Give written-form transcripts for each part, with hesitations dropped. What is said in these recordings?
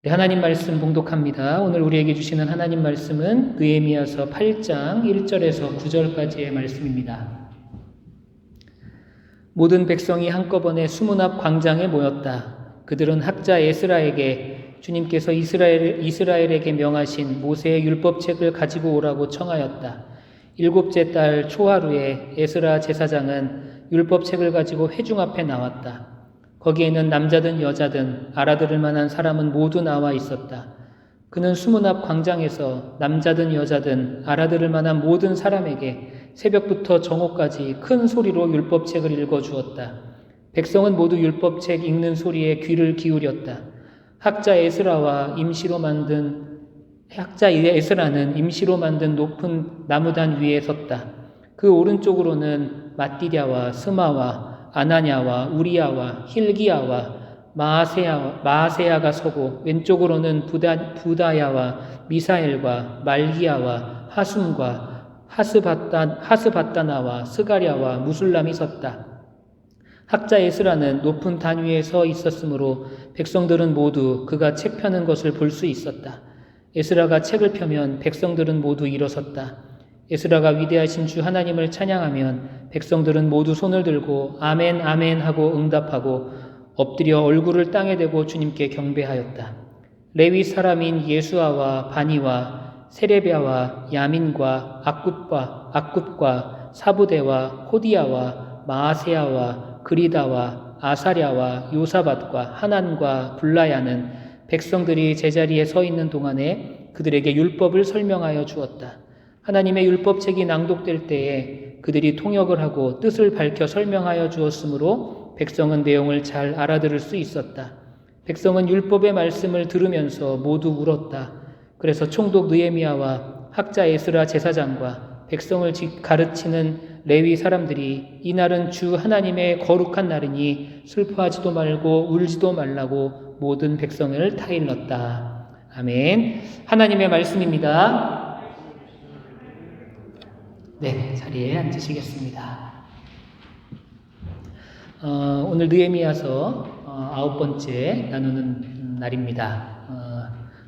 네, 하나님 말씀 봉독합니다. 오늘 우리에게 주시는 하나님 말씀은 느헤미야서 8장 1절에서 9절까지의 말씀입니다. 모든 백성이 한꺼번에 수문 앞 광장에 모였다. 그들은 학자 에스라에게 주님께서 이스라엘에게 명하신 모세의 율법책을 가지고 오라고 청하였다. 7째 달 초하루에 에스라 제사장은 율법책을 가지고 회중 앞에 나왔다. 거기에는 남자든 여자든 알아들을 만한 사람은 모두 나와 있었다. 그는 수문 앞 광장에서 남자든 여자든 알아들을 만한 모든 사람에게 새벽부터 정오까지 큰 소리로 율법책을 읽어주었다. 백성은 모두 율법책 읽는 소리에 귀를 기울였다. 학자 에스라는 임시로 만든 높은 나무단 위에 섰다. 그 오른쪽으로는 마띠랴와 스마와 아나냐와 우리야와 힐기야와 마아세야가 서고 왼쪽으로는 부다야와 미사엘과 말기야와 하숨과 하스바다나와 스가랴와 무술람이 섰다. 학자 에스라는 높은 단 위에 서 있었으므로 백성들은 모두 그가 책 펴는 것을 볼 수 있었다. 에스라가 책을 펴면 백성들은 모두 일어섰다. 에스라가 위대하신 주 하나님을 찬양하면 백성들은 모두 손을 들고 아멘 아멘 하고 응답하고 엎드려 얼굴을 땅에 대고 주님께 경배하였다. 레위 사람인 예수아와 바니와 세레비아와 야민과 악굽과 사부대와 호디야와 마아세야와 그리다와 아사랴와 요사밧과 하난과 블라야는 백성들이 제자리에 서 있는 동안에 그들에게 율법을 설명하여 주었다. 하나님의 율법책이 낭독될 때에 그들이 통역을 하고 뜻을 밝혀 설명하여 주었으므로 백성은 내용을 잘 알아들을 수 있었다. 백성은 율법의 말씀을 들으면서 모두 울었다. 그래서 총독 느헤미야와 학자 에스라 제사장과 백성을 가르치는 레위 사람들이 이날은 주 하나님의 거룩한 날이니 슬퍼하지도 말고 울지도 말라고 모든 백성을 타일렀다. 아멘. 하나님의 말씀입니다. 네, 자리에 앉으시겠습니다. 오늘 느헤미야서 9번째 나누는 날입니다.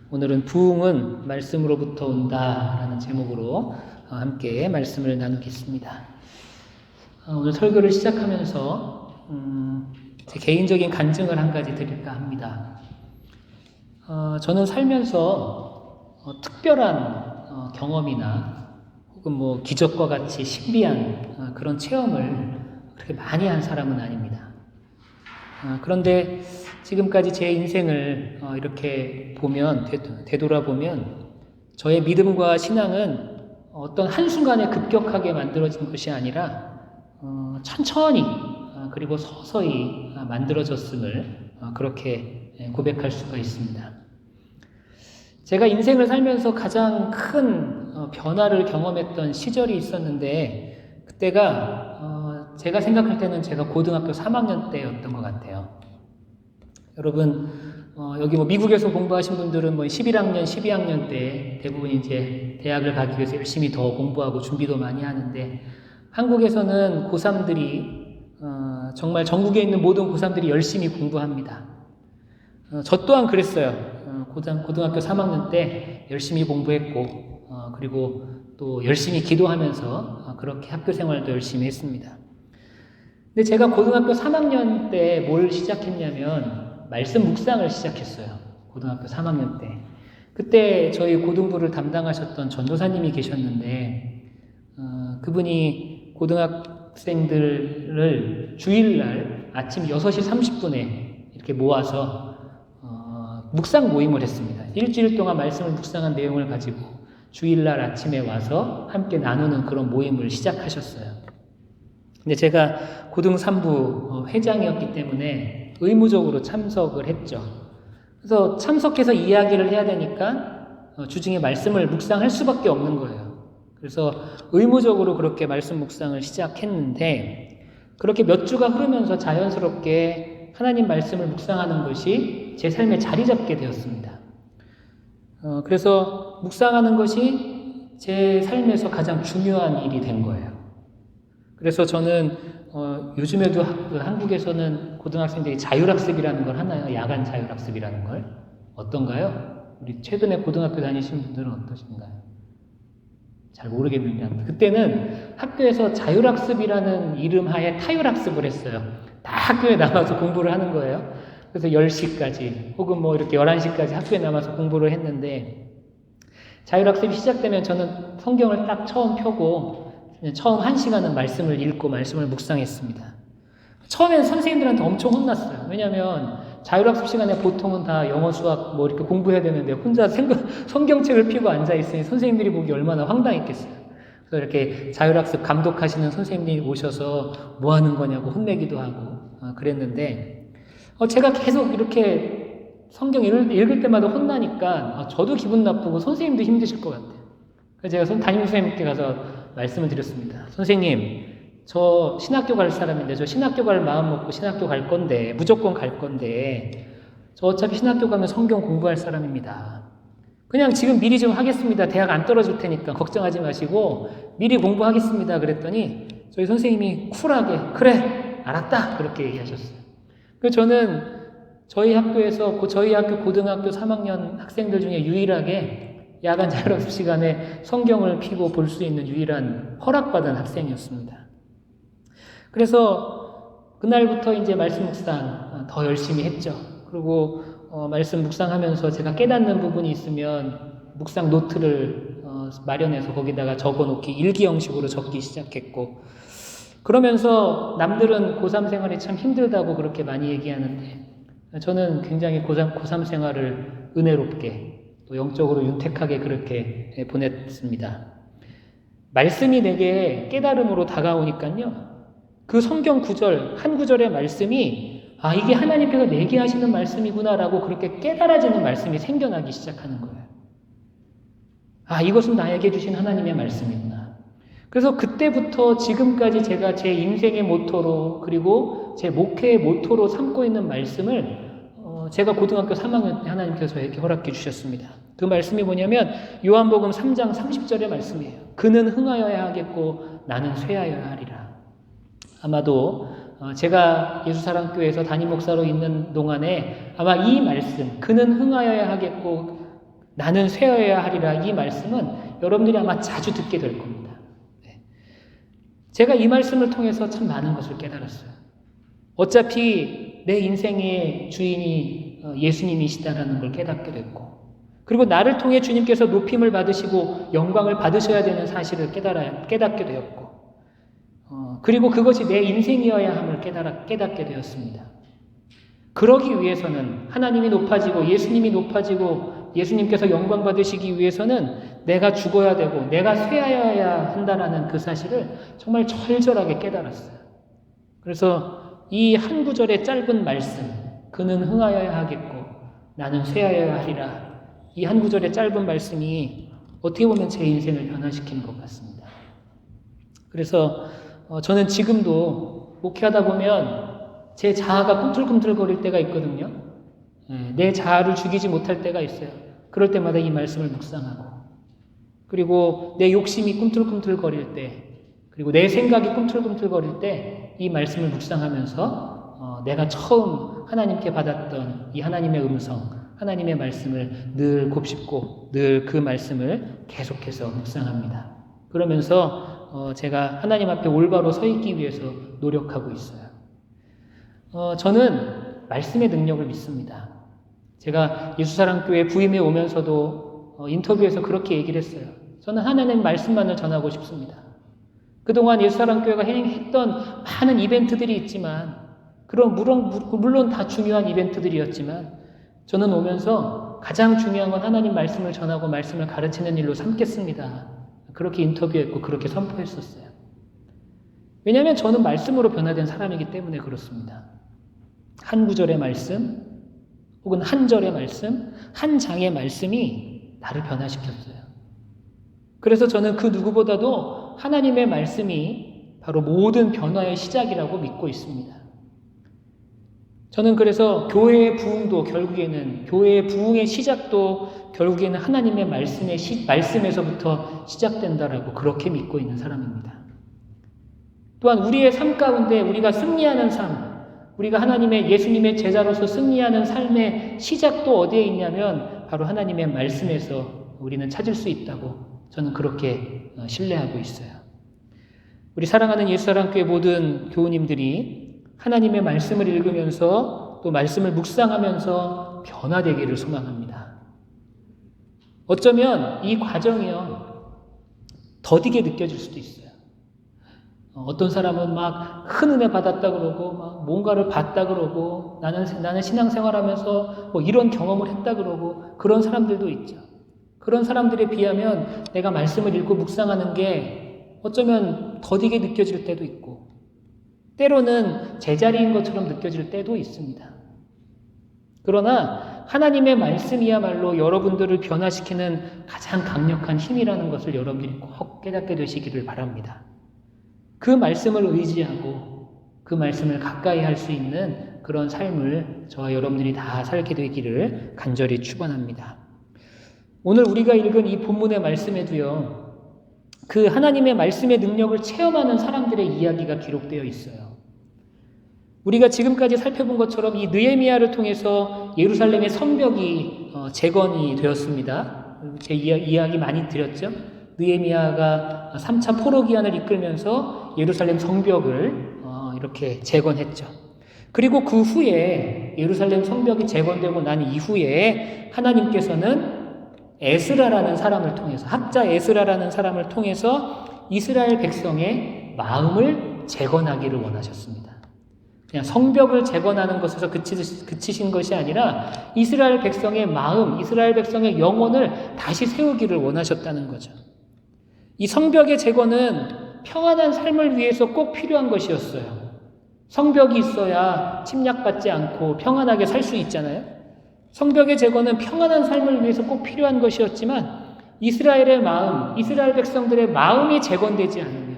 오늘은 부흥은 말씀으로부터 온다라는 제목으로 함께 말씀을 나누겠습니다. 오늘 설교를 시작하면서 제 개인적인 간증을 한 가지 드릴까 합니다. 저는 살면서 특별한 경험이나 혹은 기적과 같이 신비한 그런 체험을 그렇게 많이 한 사람은 아닙니다. 그런데 지금까지 제 인생을 이렇게 되돌아보면 저의 믿음과 신앙은 어떤 한순간에 급격하게 만들어진 것이 아니라 천천히 그리고 서서히 만들어졌음을 그렇게 고백할 수가 있습니다. 제가 인생을 살면서 가장 큰 변화를 경험했던 시절이 있었는데 그때가 제가 생각할 때는 제가 고등학교 3학년 때였던 것 같아요. 여러분 여기 미국에서 공부하신 분들은 11학년, 12학년 때 대부분 이제 대학을 가기 위해서 열심히 더 공부하고 준비도 많이 하는데 한국에서는 고3들이 정말 전국에 있는 모든 고3들이 열심히 공부합니다. 저 또한 그랬어요. 고등학교 3학년 때 열심히 공부했고 그리고 또 열심히 기도하면서 그렇게 학교 생활도 열심히 했습니다. 근데 제가 고등학교 3학년 때 뭘 시작했냐면 말씀 묵상을 시작했어요. 고등학교 3학년 때. 그때 저희 고등부를 담당하셨던 전도사님이 계셨는데 그분이 고등학생들을 주일날 아침 6시 30분에 이렇게 모아서 묵상 모임을 했습니다. 일주일 동안 말씀을 묵상한 내용을 가지고 주일날 아침에 와서 함께 나누는 그런 모임을 시작하셨어요. 근데 제가 고등 3부 회장이었기 때문에 의무적으로 참석을 했죠. 그래서 참석해서 이야기를 해야 되니까 주중에 말씀을 묵상할 수밖에 없는 거예요. 그래서 의무적으로 그렇게 말씀 묵상을 시작했는데 그렇게 몇 주가 흐르면서 자연스럽게 하나님 말씀을 묵상하는 것이 제 삶에 자리 잡게 되었습니다. 그래서 묵상하는 것이 제 삶에서 가장 중요한 일이 된 거예요. 그래서 저는 요즘에도 한국에서는 고등학생들이 자율학습이라는 걸 하나요? 야간 자율학습이라는 걸. 어떤가요? 우리 최근에 고등학교 다니신 분들은 어떠신가요? 잘 모르겠는데 그때는 학교에서 자율학습이라는 이름 하에 타율학습을 했어요. 다 학교에 남아서 공부를 하는 거예요. 그래서 10시까지 혹은 뭐 이렇게 11시까지 학교에 남아서 공부를 했는데 자율학습이 시작되면 저는 성경을 딱 처음 펴고 처음 1시간은 말씀을 읽고 말씀을 묵상했습니다. 처음엔 선생님들한테 엄청 혼났어요. 왜냐하면 자율학습 시간에 보통은 다 영어, 수학 뭐 이렇게 공부해야 되는데 혼자 성경책을 펴고 앉아있으니 선생님들이 보기 얼마나 황당했겠어요. 그래서 이렇게 자율학습 감독하시는 선생님들이 오셔서 뭐 하는 거냐고 혼내기도 하고 그랬는데 제가 계속 이렇게 성경 읽을 때마다 혼나니까 저도 기분 나쁘고 선생님도 힘드실 것 같아요. 그래서 제가 담임 선생님께 가서 말씀을 드렸습니다. 선생님, 저 신학교 갈 사람인데 저 신학교 갈 마음 먹고 신학교 갈 건데 무조건 갈 건데 저 어차피 신학교 가면 성경 공부할 사람입니다. 그냥 지금 미리 좀 하겠습니다. 대학 안 떨어질 테니까 걱정하지 마시고 미리 공부하겠습니다. 그랬더니 저희 선생님이 쿨하게 그래 알았다 그렇게 얘기하셨어요. 그래서 저는 저희 학교에서 저희 학교 고등학교 3학년 학생들 중에 유일하게 야간 자율학습 시간에 성경을 펴고 볼 수 있는 유일한 허락받은 학생이었습니다. 그래서 그날부터 이제 말씀 묵상 더 열심히 했죠. 그리고 말씀 묵상하면서 제가 깨닫는 부분이 있으면 묵상 노트를 마련해서 거기다가 적어놓기 일기 형식으로 적기 시작했고 그러면서 남들은 고3 생활이 참 힘들다고 그렇게 많이 얘기하는데 저는 굉장히 고3 생활을 은혜롭게 또 영적으로 윤택하게 그렇게 보냈습니다. 말씀이 내게 깨달음으로 다가오니까요. 그 성경 구절, 한 구절의 말씀이 이게 하나님께서 내게 하시는 말씀이구나라고 그렇게 깨달아지는 말씀이 생겨나기 시작하는 거예요. 이것은 나에게 주신 하나님의 말씀이구나. 그래서 그때부터 지금까지 제가 제 인생의 모토로 그리고 제 목회의 모토로 삼고 있는 말씀을 제가 고등학교 3학년 때 하나님께서 저에게 허락해 주셨습니다. 그 말씀이 뭐냐면 요한복음 3장 30절의 말씀이에요. 그는 흥하여야 하겠고 나는 쇠하여야 하리라. 아마도 제가 예수사랑교회에서 담임 목사로 있는 동안에 아마 이 말씀 그는 흥하여야 하겠고 나는 쇠하여야 하리라 이 말씀은 여러분들이 아마 자주 듣게 될 겁니다. 제가 이 말씀을 통해서 참 많은 것을 깨달았어요. 어차피 내 인생의 주인이 예수님이시다라는 걸 깨닫게 됐고 그리고 나를 통해 주님께서 높임을 받으시고 영광을 받으셔야 되는 사실을 깨닫게 되었고 그리고 그것이 내 인생이어야 함을 깨닫게 되었습니다. 그러기 위해서는 하나님이 높아지고 예수님이 높아지고 예수님께서 영광 받으시기 위해서는 내가 죽어야 되고 내가 쇠하여야 한다는 그 사실을 정말 절절하게 깨달았어요. 그래서 이 한 구절의 짧은 말씀 그는 흥하여야 하겠고 나는 쇠하여야 하리라 이 한 구절의 짧은 말씀이 어떻게 보면 제 인생을 변화시키는 것 같습니다. 그래서 저는 지금도 목회하다 보면 제 자아가 꿈틀꿈틀거릴 때가 있거든요. 내 자아를 죽이지 못할 때가 있어요. 그럴 때마다 이 말씀을 묵상하고 그리고 내 욕심이 꿈틀꿈틀거릴 때 그리고 내 생각이 꿈틀꿈틀거릴 때 이 말씀을 묵상하면서 내가 처음 하나님께 받았던 이 하나님의 음성 하나님의 말씀을 늘 곱씹고 늘 그 말씀을 계속해서 묵상합니다. 그러면서 제가 하나님 앞에 올바로 서 있기 위해서 노력하고 있어요. 저는 말씀의 능력을 믿습니다. 제가 예수사랑교회 부임해 오면서도 인터뷰에서 그렇게 얘기를 했어요. 저는 하나님의 말씀만을 전하고 싶습니다. 그동안 예수사랑교회가 했던 많은 이벤트들이 있지만 물론 다 중요한 이벤트들이었지만 저는 오면서 가장 중요한 건 하나님 말씀을 전하고 말씀을 가르치는 일로 삼겠습니다. 그렇게 인터뷰했고 그렇게 선포했었어요. 왜냐하면 저는 말씀으로 변화된 사람이기 때문에 그렇습니다. 한 구절의 말씀 혹은 한 절의 말씀, 한 장의 말씀이 나를 변화시켰어요. 그래서 저는 그 누구보다도 하나님의 말씀이 바로 모든 변화의 시작이라고 믿고 있습니다. 저는 그래서 교회의 부흥도 결국에는 교회의 부흥의 시작도 결국에는 하나님의 말씀에서부터 시작된다라고 그렇게 믿고 있는 사람입니다. 또한 우리의 삶 가운데 우리가 승리하는 삶, 우리가 하나님의 예수님의 제자로서 승리하는 삶의 시작도 어디에 있냐면 바로 하나님의 말씀에서 우리는 찾을 수 있다고 저는 그렇게 신뢰하고 있어요. 우리 사랑하는 예수사랑교회 모든 교우님들이 하나님의 말씀을 읽으면서 또 말씀을 묵상하면서 변화되기를 소망합니다. 어쩌면 이 과정이요, 더디게 느껴질 수도 있어요. 어떤 사람은 막 큰 은혜 받았다 그러고, 막 뭔가를 봤다 그러고, 나는 신앙생활하면서 뭐 이런 경험을 했다 그러고, 그런 사람들도 있죠. 그런 사람들에 비하면 내가 말씀을 읽고 묵상하는 게 어쩌면 더디게 느껴질 때도 있고, 때로는 제자리인 것처럼 느껴질 때도 있습니다. 그러나 하나님의 말씀이야말로 여러분들을 변화시키는 가장 강력한 힘이라는 것을 여러분들이 꼭 깨닫게 되시기를 바랍니다. 그 말씀을 의지하고 그 말씀을 가까이 할 수 있는 그런 삶을 저와 여러분들이 다 살게 되기를 간절히 축원합니다. 오늘 우리가 읽은 이 본문의 말씀에도요, 그 하나님의 말씀의 능력을 체험하는 사람들의 이야기가 기록되어 있어요. 우리가 지금까지 살펴본 것처럼 이 느헤미야를 통해서 예루살렘의 성벽이 재건이 되었습니다. 제 이야기 많이 드렸죠. 느헤미야가 3차 포로 기한을 이끌면서 예루살렘 성벽을 이렇게 재건했죠. 그리고 그 후에 예루살렘 성벽이 재건되고 난 이후에 하나님께서는 에스라라는 사람을 통해서, 학자 에스라라는 사람을 통해서 이스라엘 백성의 마음을 재건하기를 원하셨습니다. 그냥 성벽을 재건하는 것에서 그치신 것이 아니라 이스라엘 백성의 마음, 이스라엘 백성의 영혼을 다시 세우기를 원하셨다는 거죠. 이 성벽의 재건은 평안한 삶을 위해서 꼭 필요한 것이었어요. 성벽이 있어야 침략받지 않고 평안하게 살 수 있잖아요. 성벽의 재건은 평안한 삶을 위해서 꼭 필요한 것이었지만 이스라엘의 마음, 이스라엘 백성들의 마음이 재건되지 않으면,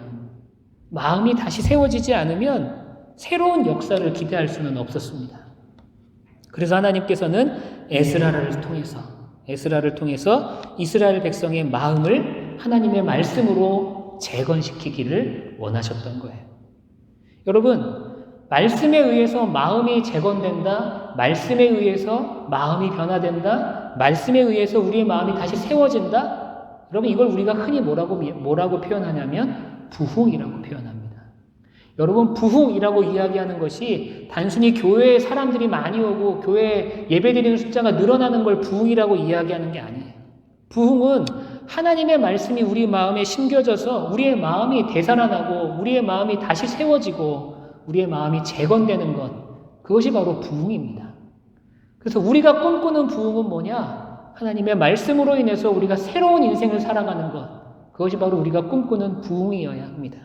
마음이 다시 세워지지 않으면 새로운 역사를 기대할 수는 없었습니다. 그래서 하나님께서는 에스라를 통해서 이스라엘 백성의 마음을 하나님의 말씀으로 재건시키기를 원하셨던 거예요. 여러분, 말씀에 의해서 마음이 재건된다, 말씀에 의해서 마음이 변화된다, 말씀에 의해서 우리의 마음이 다시 세워진다. 여러분, 이걸 우리가 흔히 뭐라고 표현하냐면 부흥이라고 표현합니다. 여러분, 부흥이라고 이야기하는 것이 단순히 교회에 사람들이 많이 오고 교회에 예배드리는 숫자가 늘어나는 걸 부흥이라고 이야기하는 게 아니에요. 부흥은 하나님의 말씀이 우리 마음에 심겨져서 우리의 마음이 되살아나고 우리의 마음이 다시 세워지고 우리의 마음이 재건되는 것, 그것이 바로 부흥입니다. 그래서 우리가 꿈꾸는 부흥은 뭐냐? 하나님의 말씀으로 인해서 우리가 새로운 인생을 살아가는 것, 그것이 바로 우리가 꿈꾸는 부흥이어야 합니다.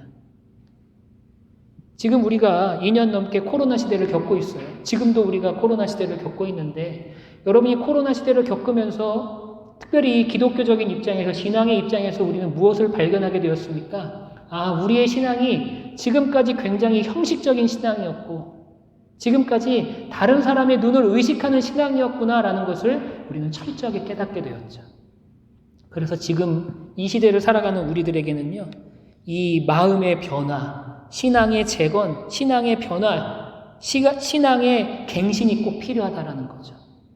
지금 우리가 2년 넘게 코로나 시대를 겪고 있어요. 지금도 우리가 코로나 시대를 겪고 있는데, 여러분이 코로나 시대를 겪으면서 특별히 기독교적인 입장에서, 신앙의 입장에서 우리는 무엇을 발견하게 되었습니까? 우리의 신앙이 지금까지 굉장히 형식적인 신앙이었고, 지금까지 다른 사람의 눈을 의식하는 신앙이었구나라는 것을 우리는 철저하게 깨닫게 되었죠. 그래서 지금 이 시대를 살아가는 우리들에게는요, 이 마음의 변화, 신앙의 재건, 신앙의 변화, 신앙의 갱신이 꼭 필요하다라는 거죠.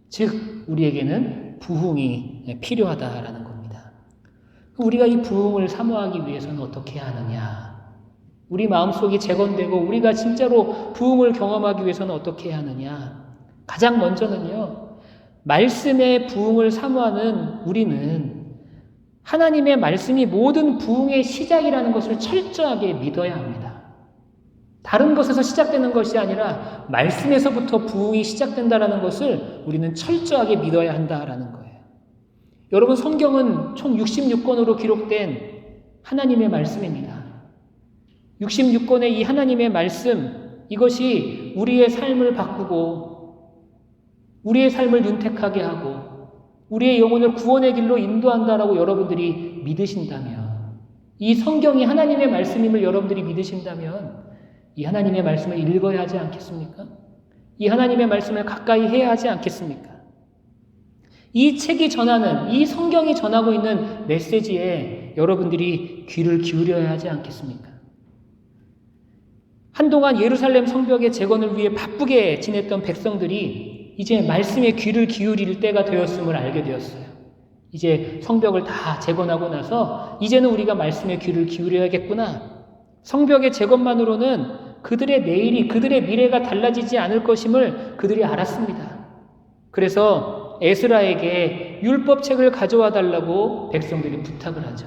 즉, 우리에게는 부흥이 필요하다라는 겁니다. 우리가 이 부흥을 사모하기 위해서는 어떻게 해야 하느냐? 우리 마음속이 재건되고 우리가 진짜로 부흥을 경험하기 위해서는 어떻게 해야 하느냐? 가장 먼저는요, 말씀의 부흥을 사모하는 우리는 하나님의 말씀이 모든 부흥의 시작이라는 것을 철저하게 믿어야 합니다. 다른 것에서 시작되는 것이 아니라 말씀에서부터 부흥이 시작된다는 것을 우리는 철저하게 믿어야 한다라는 거예요. 여러분, 성경은 총 66권으로 기록된 하나님의 말씀입니다. 66권의 이 하나님의 말씀, 이것이 우리의 삶을 바꾸고 우리의 삶을 윤택하게 하고 우리의 영혼을 구원의 길로 인도한다라고 여러분들이 믿으신다면, 이 성경이 하나님의 말씀임을 여러분들이 믿으신다면 이 하나님의 말씀을 읽어야 하지 않겠습니까? 이 하나님의 말씀을 가까이 해야 하지 않겠습니까? 이 책이 전하는, 이 성경이 전하고 있는 메시지에 여러분들이 귀를 기울여야 하지 않겠습니까? 한동안 예루살렘 성벽의 재건을 위해 바쁘게 지냈던 백성들이 이제 말씀에 귀를 기울일 때가 되었음을 알게 되었어요. 이제 성벽을 다 재건하고 나서 이제는 우리가 말씀에 귀를 기울여야겠구나. 성벽의 재건만으로는 그들의 내일이, 그들의 미래가 달라지지 않을 것임을 그들이 알았습니다. 그래서 에스라에게 율법책을 가져와 달라고 백성들이 부탁을 하죠.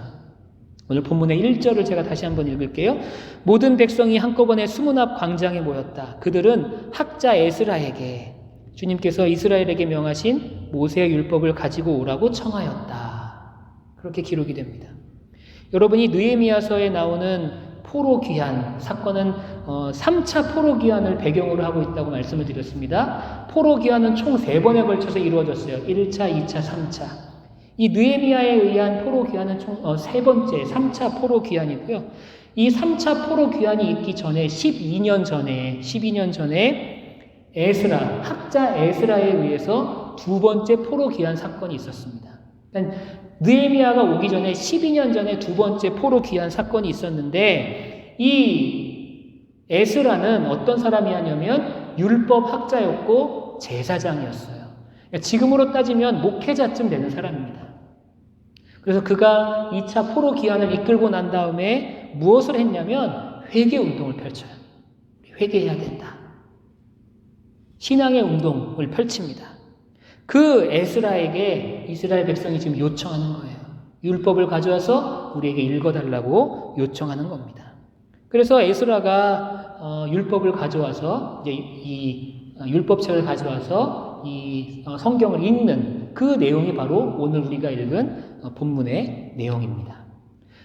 오늘 본문의 1절을 제가 다시 한번 읽을게요. 모든 백성이 한꺼번에 수문 앞 광장에 모였다. 그들은 학자 에스라에게 주님께서 이스라엘에게 명하신 모세의 율법을 가지고 오라고 청하였다. 그렇게 기록이 됩니다. 여러분이 느헤미야서에 나오는 포로 귀환 사건은 3차 포로 귀환을 배경으로 하고 있다고 말씀을 드렸습니다. 포로 귀환은 총 3번에 걸쳐서 이루어졌어요. 1차, 2차, 3차. 이 느헤미야에 의한 포로 귀환은 총 3번째, 3차 포로 귀환이고요. 이 3차 포로 귀환이 있기 전에 12년 전에 에스라, 학자 에스라에 의해서 2번째 포로 귀환 사건이 있었습니다. 그러니까 느헤미야가 오기 전에 12년 전에 2번째 포로 귀환 사건이 있었는데 이 에스라는 어떤 사람이었냐면 율법 학자였고 제사장이었어요. 그러니까 지금으로 따지면 목회자쯤 되는 사람입니다. 그래서 그가 2차 포로 귀환을 이끌고 난 다음에 무엇을 했냐면 회개 운동을 펼쳐요. 회개해야 된다. 신앙의 운동을 펼칩니다. 그 에스라에게 이스라엘 백성이 지금 요청하는 거예요. 율법을 가져와서 우리에게 읽어달라고 요청하는 겁니다. 그래서 에스라가 율법을 가져와서 이제 이 율법책을 가져와서 이 성경을 읽는 그 내용이 바로 오늘 우리가 읽은 본문의 내용입니다.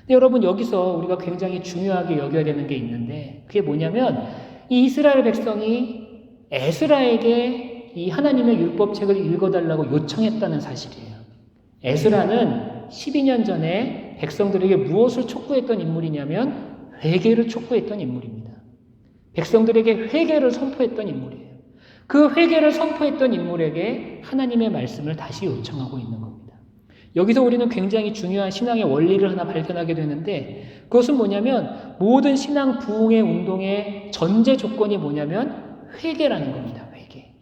근데 여러분 여기서 우리가 굉장히 중요하게 여겨야 되는 게 있는데 그게 뭐냐면 이 이스라엘 백성이 에스라에게 이 하나님의 율법책을 읽어달라고 요청했다는 사실이에요. 에스라는 12년 전에 백성들에게 무엇을 촉구했던 인물이냐면 회개를 촉구했던 인물입니다. 백성들에게 회개를 선포했던 인물이에요. 그 회개를 선포했던 인물에게 하나님의 말씀을 다시 요청하고 있는 겁니다. 여기서 우리는 굉장히 중요한 신앙의 원리를 하나 발견하게 되는데 그것은 뭐냐면 모든 신앙 부흥의 운동의 전제 조건이 뭐냐면 회개라는 겁니다. 회개.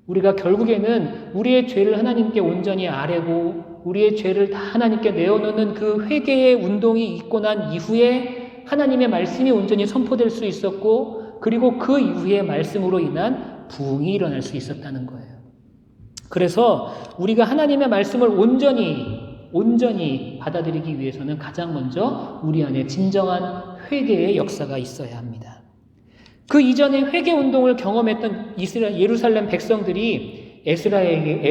우리가 결국에는 우리의 죄를 하나님께 온전히 아뢰고 우리의 죄를 다 하나님께 내어놓는 그 회개의 운동이 있고 난 이후에 하나님의 말씀이 온전히 선포될 수 있었고 그리고 그 이후에 말씀으로 인한 부흥이 일어날 수 있었다는 거예요. 그래서 우리가 하나님의 말씀을 온전히 받아들이기 위해서는 가장 먼저 우리 안에 진정한 회개의 역사가 있어야 합니다. 그 이전에 회개 운동을 경험했던 예루살렘 백성들이 에스라에게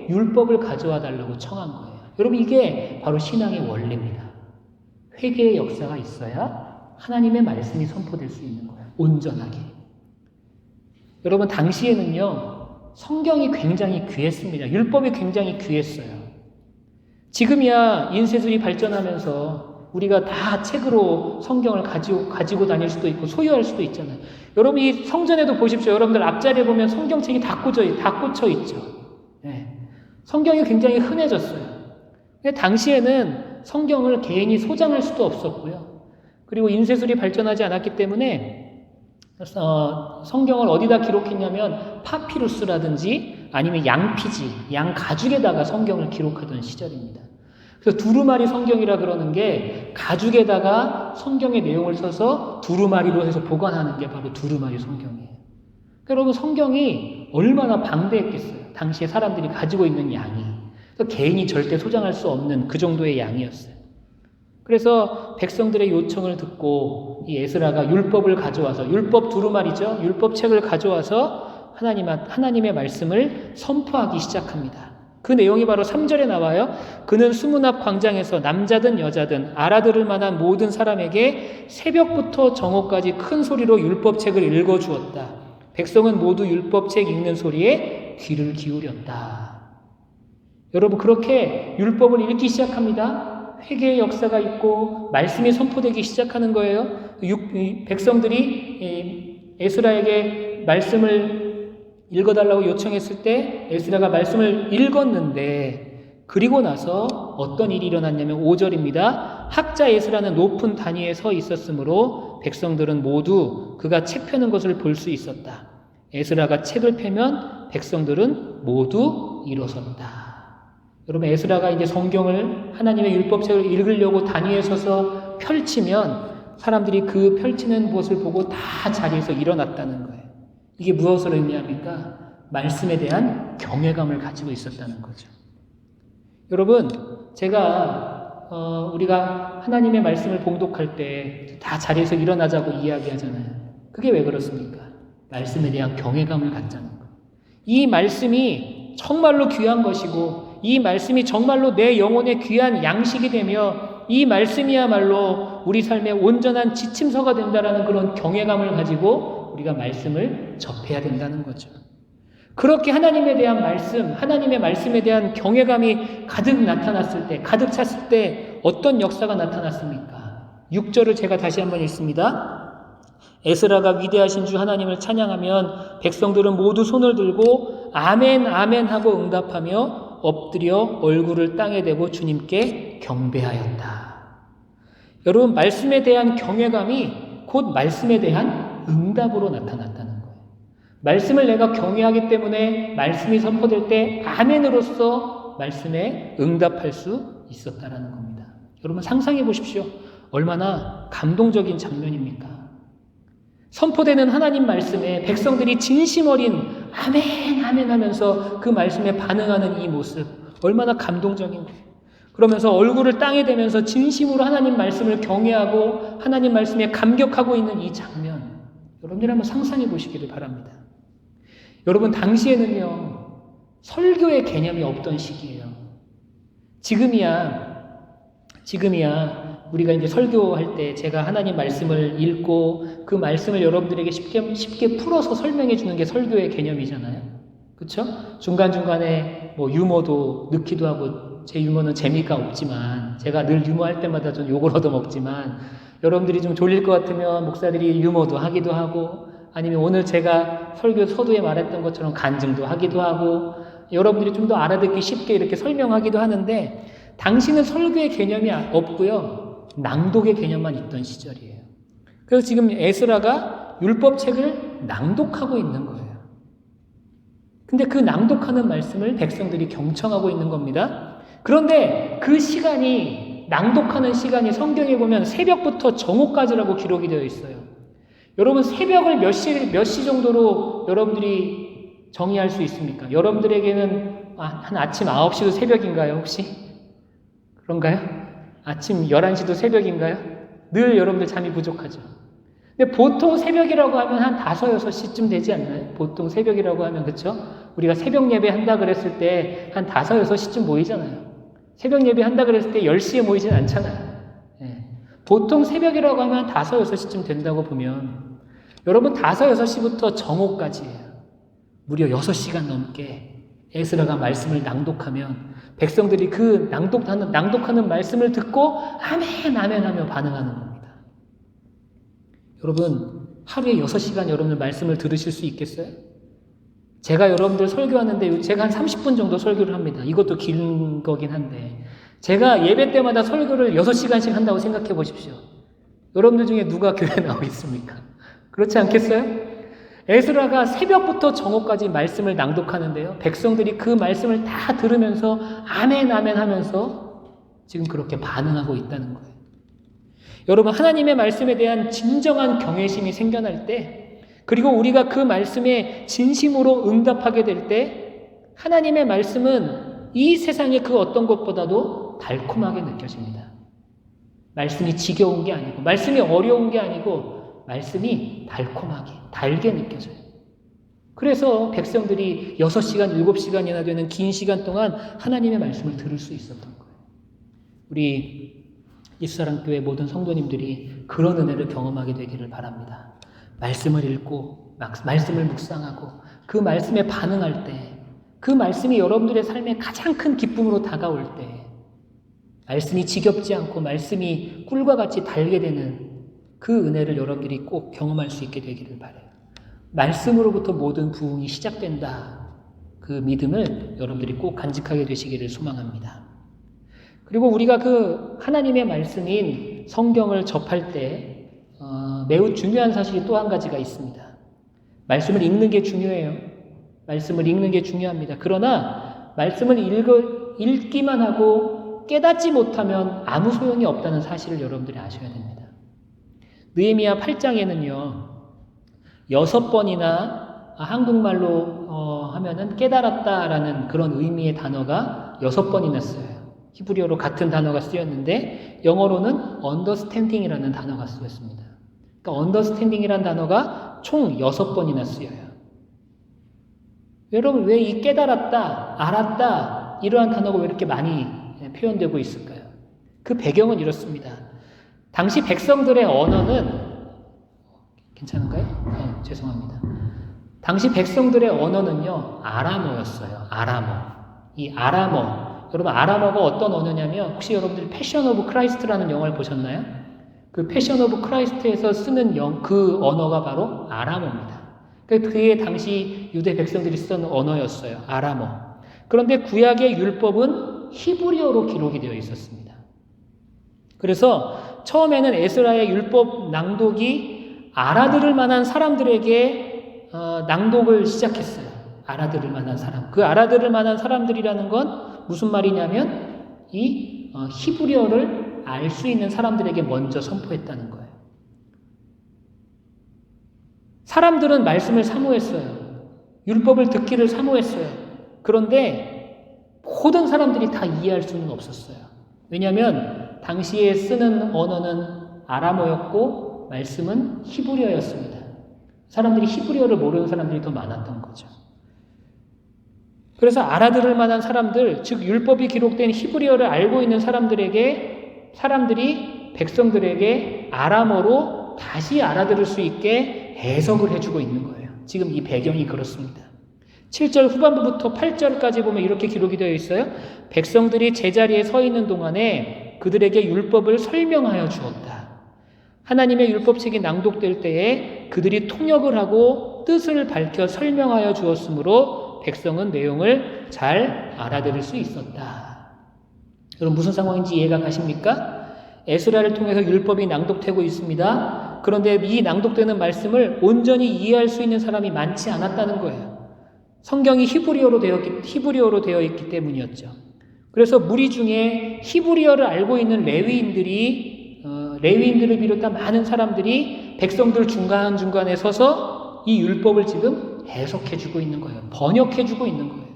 율법을 가져와 달라고 청한 거예요. 여러분 이게 바로 신앙의 원리입니다. 회개의 역사가 있어야 하나님의 말씀이 선포될 수 있는 거예요. 온전하게. 여러분 당시에는요. 성경이 굉장히 귀했습니다. 율법이 굉장히 귀했어요. 지금이야 인쇄술이 발전하면서 우리가 다 책으로 성경을 가지고 다닐 수도 있고 소유할 수도 있잖아요. 여러분 이 성전에도 보십시오. 여러분들 앞자리에 보면 성경책이 다 꽂혀 있죠. 네. 성경이 굉장히 흔해졌어요. 근데 당시에는 성경을 개인이 소장할 수도 없었고요. 그리고 인쇄술이 발전하지 않았기 때문에 성경을 어디다 기록했냐면 파피루스라든지 아니면 양피지, 양 가죽에다가 성경을 기록하던 시절입니다. 그래서 두루마리 성경이라 그러는 게 가죽에다가 성경의 내용을 써서 두루마리로 해서 보관하는 게 바로 두루마리 성경이에요. 그러니까 여러분 성경이 얼마나 방대했겠어요. 당시에 사람들이 가지고 있는 양이. 개인이 절대 소장할 수 없는 그 정도의 양이었어요. 그래서 백성들의 요청을 듣고 이 에스라가 율법을 가져와서 율법 두루마리죠. 율법책을 가져와서 하나님의 말씀을 선포하기 시작합니다. 그 내용이 바로 3절에 나와요. 그는 수문 앞 광장에서 남자든 여자든 알아들을 만한 모든 사람에게 새벽부터 정오까지 큰 소리로 율법책을 읽어주었다. 백성은 모두 율법책 읽는 소리에 귀를 기울였다. 여러분 그렇게 율법을 읽기 시작합니다. 회개의 역사가 있고 말씀이 선포되기 시작하는 거예요. 백성들이 에스라에게 말씀을 읽어달라고 요청했을 때 에스라가 말씀을 읽었는데 그리고 나서 어떤 일이 일어났냐면 5절입니다. 학자 에스라는 높은 단위에 서 있었으므로 듣고 백성들은 모두 그가 책 펴는 것을 볼 수 있었다. 에스라가 책을 펴면 백성들은 모두 일어섰다. 여러분, 에스라가 이제 성경을, 하나님의 율법책을 읽으려고 단위에 서서 펼치면 사람들이 그 펼치는 것을 보고 다 자리에서 일어났다는 거예요. 이게 무엇을 의미합니까? 말씀에 대한 경외감을 가지고 있었다는 거죠. 여러분, 제가 우리가 하나님의 말씀을 봉독할 때 다 자리에서 일어나자고 이야기하잖아요. 그게 왜 그렇습니까? 말씀에 대한 경외감을 갖자는 거예요. 이 말씀이 정말로 귀한 것이고, 이 말씀이 정말로 내 영혼의 귀한 양식이 되며, 이 말씀이야말로 우리 삶의 온전한 지침서가 된다라는 그런 경외감을 가지고 우리가 말씀을 접해야 된다는 거죠. 그렇게 하나님에 대한 말씀, 하나님의 말씀에 대한 경외감이 가득 나타났을 때, 가득 찼을 때 어떤 역사가 나타났습니까? 6절을 제가 다시 한번 읽습니다. 에스라가 위대하신 주 하나님을 찬양하면 백성들은 모두 손을 들고 아멘 아멘 하고 응답하며 엎드려 얼굴을 땅에 대고 주님께 경배하였다. 여러분, 말씀에 대한 경외감이 곧 말씀에 대한 응답으로 나타났다는 거예요. 말씀을 내가 경외하기 때문에 말씀이 선포될 때 아멘으로써 말씀에 응답할 수 있었다라는 겁니다. 여러분, 상상해 보십시오. 얼마나 감동적인 장면입니까? 선포되는 하나님 말씀에 백성들이 진심 어린 아멘 아멘 하면서 그 말씀에 반응하는 이 모습, 얼마나 감동적인 거예요. 그러면서 얼굴을 땅에 대면서 진심으로 하나님 말씀을 경외하고 하나님 말씀에 감격하고 있는 이 장면, 여러분들 한번 상상해 보시기를 바랍니다. 여러분, 당시에는요, 설교의 개념이 없던 시기예요. 지금이야 우리가 이제 설교할 때 제가 하나님 말씀을 읽고 그 말씀을 여러분들에게 쉽게 풀어서 설명해 주는 게 설교의 개념이잖아요. 그렇죠? 중간중간에 뭐 유머도 넣기도 하고, 제 유머는 재미가 없지만, 제가 늘 유머할 때마다 좀 욕을 얻어먹지만, 여러분들이 좀 졸릴 것 같으면 목사들이 유머도 하기도 하고, 아니면 오늘 제가 설교 서두에 말했던 것처럼 간증도 하기도 하고, 여러분들이 좀 더 알아듣기 쉽게 이렇게 설명하기도 하는데, 당시는 설교의 개념이 없고요, 낭독의 개념만 있던 시절이에요. 그래서 지금 에스라가 율법책을 낭독하고 있는 거예요. 근데 그 낭독하는 말씀을 백성들이 경청하고 있는 겁니다. 그런데 그 시간이, 낭독하는 시간이 성경에 보면 새벽부터 정오까지라고 기록이 되어 있어요. 여러분, 새벽을 몇 시 정도로 여러분들이 정의할 수 있습니까? 여러분들에게는 한 아침 9시도 새벽인가요, 혹시? 그런가요? 아침 11시도 새벽인가요? 늘 여러분들 잠이 부족하죠. 근데 보통 새벽이라고 하면 한 5, 6시쯤 되지 않나요? 보통 새벽이라고 하면, 그렇죠? 우리가 새벽 예배 한다 그랬을 때 한 5, 6시쯤 모이잖아요. 새벽 예배 한다 그랬을 때 10시에 모이진 않잖아요. 예. 보통 새벽이라고 하면 한 5, 6시쯤 된다고 보면, 여러분 5, 6시부터 정오까지예요. 무려 6시간 넘게 에스라가 말씀을 낭독하면 백성들이 그 낭독하는 말씀을 듣고 아멘 아멘 하며 반응하는 겁니다. 여러분, 하루에 6시간 여러분들 말씀을 들으실 수 있겠어요? 제가 여러분들 설교하는데 제가 한 30분 정도 설교를 합니다. 이것도 긴 거긴 한데, 제가 예배 때마다 설교를 6시간씩 한다고 생각해 보십시오. 여러분들 중에 누가 교회에 나와 있습니까? 그렇지 않겠어요? 에스라가 새벽부터 정오까지 말씀을 낭독하는데요, 백성들이 그 말씀을 다 들으면서 아멘 아멘 하면서 지금 그렇게 반응하고 있다는 거예요. 여러분, 하나님의 말씀에 대한 진정한 경외심이 생겨날 때, 그리고 우리가 그 말씀에 진심으로 응답하게 될 때, 하나님의 말씀은 이 세상의 그 어떤 것보다도 달콤하게 느껴집니다. 말씀이 지겨운 게 아니고, 말씀이 어려운 게 아니고, 말씀이 달콤하게, 달게 느껴져요. 그래서 백성들이 6시간, 7시간이나 되는 긴 시간 동안 하나님의 말씀을 들을 수 있었던 거예요. 우리 이스라엘교회 모든 성도님들이 그런 은혜를 경험하게 되기를 바랍니다. 말씀을 읽고, 말씀을 묵상하고, 그 말씀에 반응할 때, 그 말씀이 여러분들의 삶에 가장 큰 기쁨으로 다가올 때, 말씀이 지겹지 않고 말씀이 꿀과 같이 달게 되는 그 은혜를 여러분들이 꼭 경험할 수 있게 되기를 바라요. 말씀으로부터 모든 부흥이 시작된다. 그 믿음을 여러분들이 꼭 간직하게 되시기를 소망합니다. 그리고 우리가 그 하나님의 말씀인 성경을 접할 때 매우 중요한 사실이 또 한 가지가 있습니다. 말씀을 읽는 게 중요해요. 말씀을 읽는 게 중요합니다. 그러나 말씀을 읽기만 하고 깨닫지 못하면 아무 소용이 없다는 사실을 여러분들이 아셔야 됩니다. 느헤미야 8장에는요. 6번이나 한국말로 하면은 깨달았다라는 그런 의미의 단어가 6번이나 쓰여요. 히브리어로 같은 단어가 쓰였는데 영어로는 understanding이라는 단어가 쓰였습니다. 그러니까 understanding이라는 단어가 총 6번이나 쓰여요. 여러분 왜 이 깨달았다, 알았다 이러한 단어가 왜 이렇게 많이 표현되고 있을까요? 그 배경은 이렇습니다. 당시 백성들의 언어는 괜찮은가요? 죄송합니다. 당시 백성들의 언어는요, 아람어였어요. 아람어. 이 아람어. 여러분, 아람어가 어떤 언어냐면, 혹시 여러분들이 패션 오브 크라이스트라는 영화를 보셨나요? 그 패션 오브 크라이스트에서 쓰는 그 언어가 바로 아람어입니다. 그게 당시 유대 백성들이 쓰던 언어였어요. 아람어. 그런데 구약의 율법은 히브리어로 기록이 되어 있었습니다. 그래서 처음에는 에스라의 율법 낭독이 알아들을 만한 사람들에게 낭독을 시작했어요. 알아들을 만한 사람. 그 알아들을 만한 사람들이라는 건 무슨 말이냐면 이 히브리어를 알 수 있는 사람들에게 먼저 선포했다는 거예요. 사람들은 말씀을 사모했어요. 율법을 듣기를 사모했어요. 그런데 모든 사람들이 다 이해할 수는 없었어요. 왜냐하면 당시에 쓰는 언어는 아람어였고 말씀은 히브리어였습니다. 사람들이 히브리어를 모르는 사람들이 더 많았던 거죠. 그래서 알아들을 만한 사람들, 즉 율법이 기록된 히브리어를 알고 있는 사람들이 백성들에게 아람어로 다시 알아들을 수 있게 해석을 해주고 있는 거예요. 지금 이 배경이 그렇습니다. 7절 후반부부터 8절까지 보면 이렇게 기록이 되어 있어요. 백성들이 제자리에 서 있는 동안에 그들에게 율법을 설명하여 주었다. 하나님의 율법책이 낭독될 때에 그들이 통역을 하고 뜻을 밝혀 설명하여 주었으므로 백성은 내용을 잘 알아들을 수 있었다. 여러분 무슨 상황인지 이해가 가십니까? 에스라를 통해서 율법이 낭독되고 있습니다. 그런데 이 낭독되는 말씀을 온전히 이해할 수 있는 사람이 많지 않았다는 거예요. 성경이 히브리어로 되어 있기 때문이었죠. 그래서 무리 중에 히브리어를 알고 있는 레위인들을 비롯한 많은 사람들이 백성들 중간중간에 서서 이 율법을 지금 해석해주고 있는 거예요. 번역해주고 있는 거예요.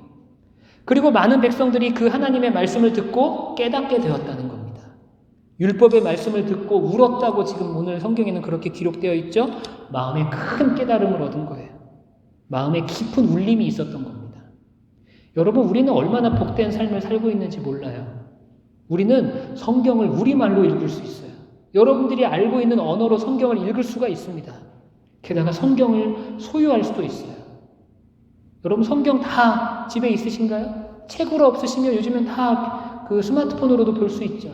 그리고 많은 백성들이 그 하나님의 말씀을 듣고 깨닫게 되었다는 겁니다. 율법의 말씀을 듣고 울었다고 지금 오늘 성경에는 그렇게 기록되어 있죠. 마음에 큰 깨달음을 얻은 거예요. 마음에 깊은 울림이 있었던 겁니다. 여러분 우리는 얼마나 복된 삶을 살고 있는지 몰라요. 우리는 성경을 우리말로 읽을 수 있어요. 여러분들이 알고 있는 언어로 성경을 읽을 수가 있습니다. 게다가 성경을 소유할 수도 있어요. 여러분 성경 다 집에 있으신가요? 책으로 없으시면 요즘엔 다 그 스마트폰으로도 볼 수 있죠.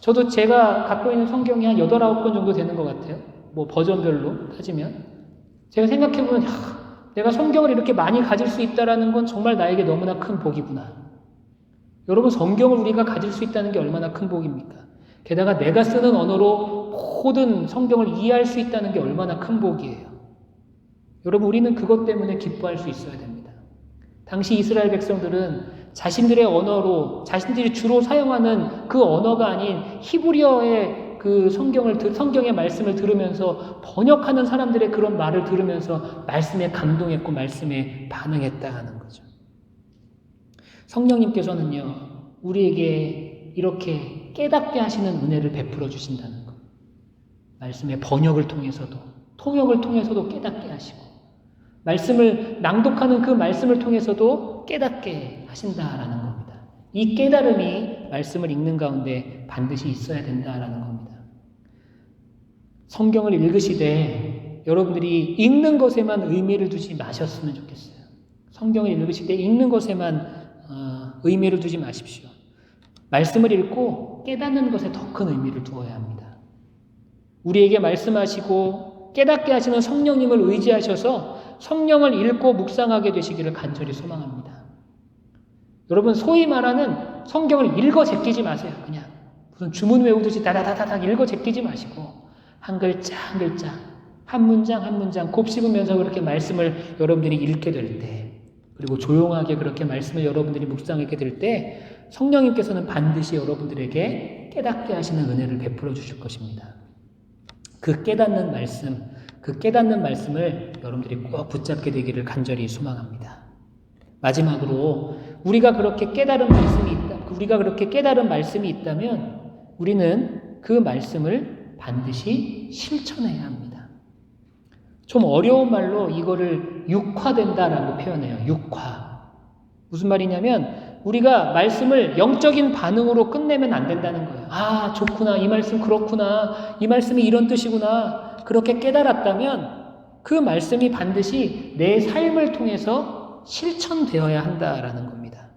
저도 제가 갖고 있는 성경이 한 8, 9권 정도 되는 것 같아요. 뭐 버전별로 따지면. 제가 생각해보면 내가 성경을 이렇게 많이 가질 수 있다는 건 정말 나에게 너무나 큰 복이구나. 여러분 성경을 우리가 가질 수 있다는 게 얼마나 큰 복입니까? 게다가 내가 쓰는 언어로 모든 성경을 이해할 수 있다는 게 얼마나 큰 복이에요. 여러분 우리는 그것 때문에 기뻐할 수 있어야 됩니다. 당시 이스라엘 백성들은 자신들의 언어로 자신들이 주로 사용하는 그 언어가 아닌 히브리어의 그 성경의 말씀을 들으면서 번역하는 사람들의 그런 말을 들으면서 말씀에 감동했고 말씀에 반응했다 하는 거죠. 성령님께서는요 우리에게 이렇게 깨닫게 하시는 은혜를 베풀어 주신다는 것. 말씀의 번역을 통해서도 통역을 통해서도 깨닫게 하시고 말씀을 낭독하는 그 말씀을 통해서도 깨닫게 하신다라는 겁니다. 이 깨달음이 말씀을 읽는 가운데 반드시 있어야 된다라는 겁니다. 성경을 읽으시되 여러분들이 읽는 것에만 의미를 두지 마셨으면 좋겠어요. 성경을 읽으실 때 읽는 것에만 의미를 두지 마십시오. 말씀을 읽고 깨닫는 것에 더 큰 의미를 두어야 합니다. 우리에게 말씀하시고 깨닫게 하시는 성령님을 의지하셔서 성령을 읽고 묵상하게 되시기를 간절히 소망합니다. 여러분 소위 말하는 성경을 읽어 제끼지 마세요. 그냥 무슨 주문 외우듯이 다다다닥 읽어 제끼지 마시고 한 글자 한 글자, 한 문장 한 문장 곱씹으면서 그렇게 말씀을 여러분들이 읽게 될 때, 그리고 조용하게 그렇게 말씀을 여러분들이 묵상하게 될 때 성령님께서는 반드시 여러분들에게 깨닫게 하시는 은혜를 베풀어 주실 것입니다. 그 깨닫는 말씀을 여러분들이 꼭 붙잡게 되기를 간절히 소망합니다. 마지막으로 우리가 그렇게 깨달은 말씀이 있다면 우리는 그 말씀을 반드시 실천해야 합니다. 좀 어려운 말로 이거를 육화된다라고 표현해요. 육화. 무슨 말이냐면 우리가 말씀을 영적인 반응으로 끝내면 안 된다는 거예요. 아, 좋구나. 이 말씀 그렇구나. 이 말씀이 이런 뜻이구나. 그렇게 깨달았다면 그 말씀이 반드시 내 삶을 통해서 실천되어야 한다라는 겁니다.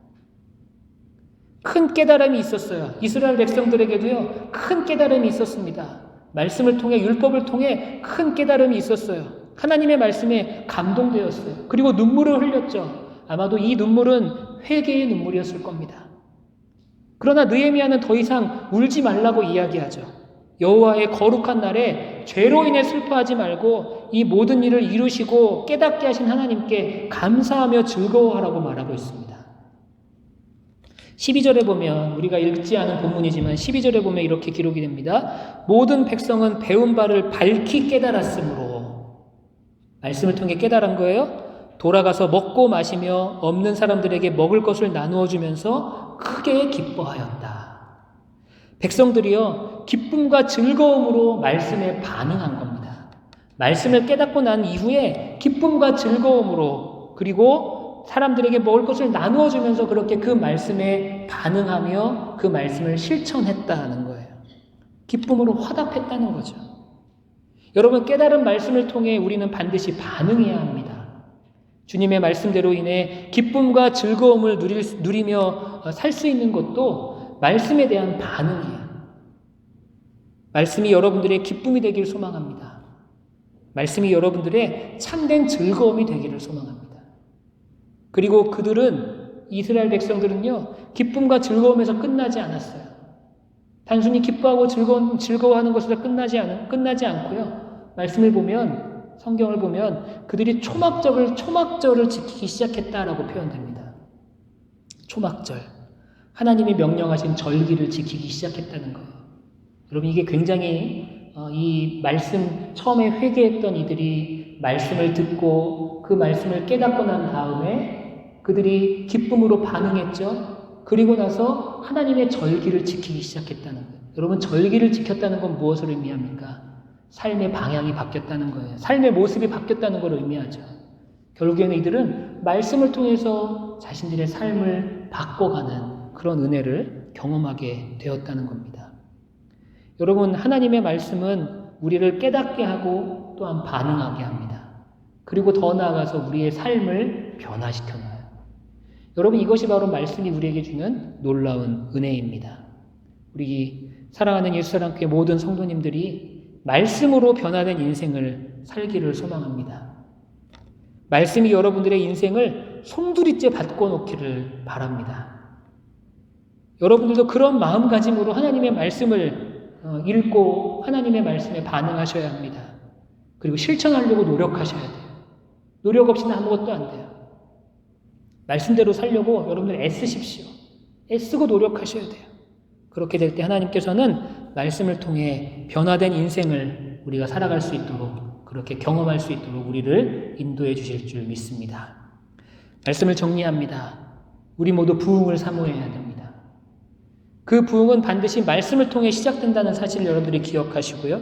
큰 깨달음이 있었어요. 이스라엘 백성들에게도요, 큰 깨달음이 있었습니다. 말씀을 통해, 율법을 통해 큰 깨달음이 있었어요. 하나님의 말씀에 감동되었어요. 그리고 눈물을 흘렸죠. 아마도 이 눈물은 회개의 눈물이었을 겁니다. 그러나 느헤미야는 더 이상 울지 말라고 이야기하죠. 여호와의 거룩한 날에 죄로 인해 슬퍼하지 말고 이 모든 일을 이루시고 깨닫게 하신 하나님께 감사하며 즐거워하라고 말하고 있습니다. 12절에 보면, 우리가 읽지 않은 본문이지만 12절에 보면 이렇게 기록이 됩니다. 모든 백성은 배운 바를 밝히 깨달았으므로, 말씀을 통해 깨달은 거예요. 돌아가서 먹고 마시며 없는 사람들에게 먹을 것을 나누어 주면서 크게 기뻐하였다. 백성들이요, 기쁨과 즐거움으로 말씀에 반응한 겁니다. 말씀을 깨닫고 난 이후에 기쁨과 즐거움으로, 그리고 사람들에게 먹을 것을 나누어 주면서 그렇게 그 말씀에 반응하며 그 말씀을 실천했다는 거예요. 기쁨으로 화답했다는 거죠. 여러분, 깨달은 말씀을 통해 우리는 반드시 반응해야 합니다. 주님의 말씀대로 인해 기쁨과 즐거움을 누리며 살 수 있는 것도 말씀에 대한 반응이에요. 말씀이 여러분들의 기쁨이 되기를 소망합니다. 말씀이 여러분들의 참된 즐거움이 되기를 소망합니다. 그리고 이스라엘 백성들은요, 기쁨과 즐거움에서 끝나지 않았어요. 단순히 기뻐하고 즐거워하는 것에서 끝나지 않고요. 말씀을 보면, 성경을 보면 그들이 초막절을 지키기 시작했다라고 표현됩니다. 초막절. 하나님이 명령하신 절기를 지키기 시작했다는 거예요. 여러분, 이게 굉장히 이 말씀 처음에 회개했던 이들이 말씀을 듣고 그 말씀을 깨닫고 난 다음에 그들이 기쁨으로 반응했죠. 그리고 나서 하나님의 절기를 지키기 시작했다는 거예요. 여러분, 절기를 지켰다는 건 무엇을 의미합니까? 삶의 방향이 바뀌었다는 거예요. 삶의 모습이 바뀌었다는 걸 의미하죠. 결국에는 이들은 말씀을 통해서 자신들의 삶을 바꿔가는 그런 은혜를 경험하게 되었다는 겁니다. 여러분, 하나님의 말씀은 우리를 깨닫게 하고 또한 반응하게 합니다. 그리고 더 나아가서 우리의 삶을 변화시켜놔요. 여러분, 이것이 바로 말씀이 우리에게 주는 놀라운 은혜입니다. 우리 사랑하는 예수사랑교회 모든 성도님들이 말씀으로 변화된 인생을 살기를 소망합니다. 말씀이 여러분들의 인생을 송두리째 바꿔놓기를 바랍니다. 여러분들도 그런 마음가짐으로 하나님의 말씀을 읽고 하나님의 말씀에 반응하셔야 합니다. 그리고 실천하려고 노력하셔야 돼요. 노력 없이는 아무것도 안 돼요. 말씀대로 살려고 여러분들 애쓰십시오. 애쓰고 노력하셔야 돼요. 그렇게 될 때 하나님께서는 말씀을 통해 변화된 인생을 우리가 살아갈 수 있도록, 그렇게 경험할 수 있도록 우리를 인도해 주실 줄 믿습니다. 말씀을 정리합니다. 우리 모두 부흥을 사모해야 됩니다. 그 부흥은 반드시 말씀을 통해 시작된다는 사실을 여러분들이 기억하시고요.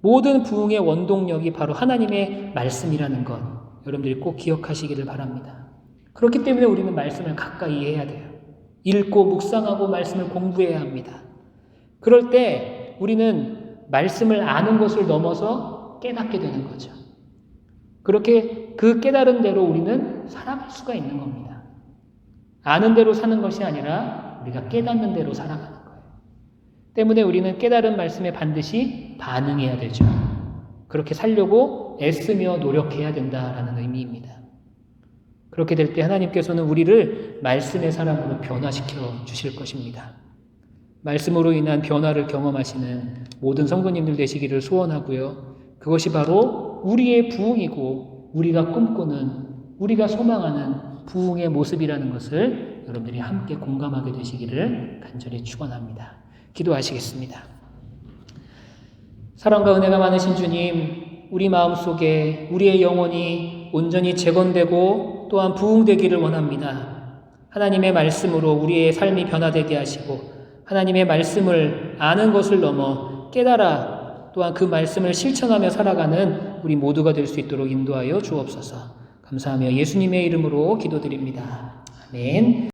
모든 부흥의 원동력이 바로 하나님의 말씀이라는 것, 여러분들이 꼭 기억하시기를 바랍니다. 그렇기 때문에 우리는 말씀을 가까이 해야 돼요. 읽고 묵상하고 말씀을 공부해야 합니다. 그럴 때 우리는 말씀을 아는 것을 넘어서 깨닫게 되는 거죠. 그렇게 그 깨달은 대로 우리는 살아갈 수가 있는 겁니다. 아는 대로 사는 것이 아니라 우리가 깨닫는 대로 살아가는 거예요. 때문에 우리는 깨달은 말씀에 반드시 반응해야 되죠. 그렇게 살려고 애쓰며 노력해야 된다라는 의미입니다. 그렇게 될 때 하나님께서는 우리를 말씀의 사람으로 변화시켜 주실 것입니다. 말씀으로 인한 변화를 경험하시는 모든 성도님들 되시기를 소원하고요. 그것이 바로 우리의 부흥이고 우리가 꿈꾸는, 우리가 소망하는 부흥의 모습이라는 것을 여러분들이 함께 공감하게 되시기를 간절히 축원합니다. 기도하시겠습니다. 사랑과 은혜가 많으신 주님, 우리 마음속에 우리의 영혼이 온전히 재건되고 또한 부흥되기를 원합니다. 하나님의 말씀으로 우리의 삶이 변화되게 하시고 하나님의 말씀을 아는 것을 넘어 깨달아 또한 그 말씀을 실천하며 살아가는 우리 모두가 될 수 있도록 인도하여 주옵소서. 감사하며 예수님의 이름으로 기도드립니다. 아멘.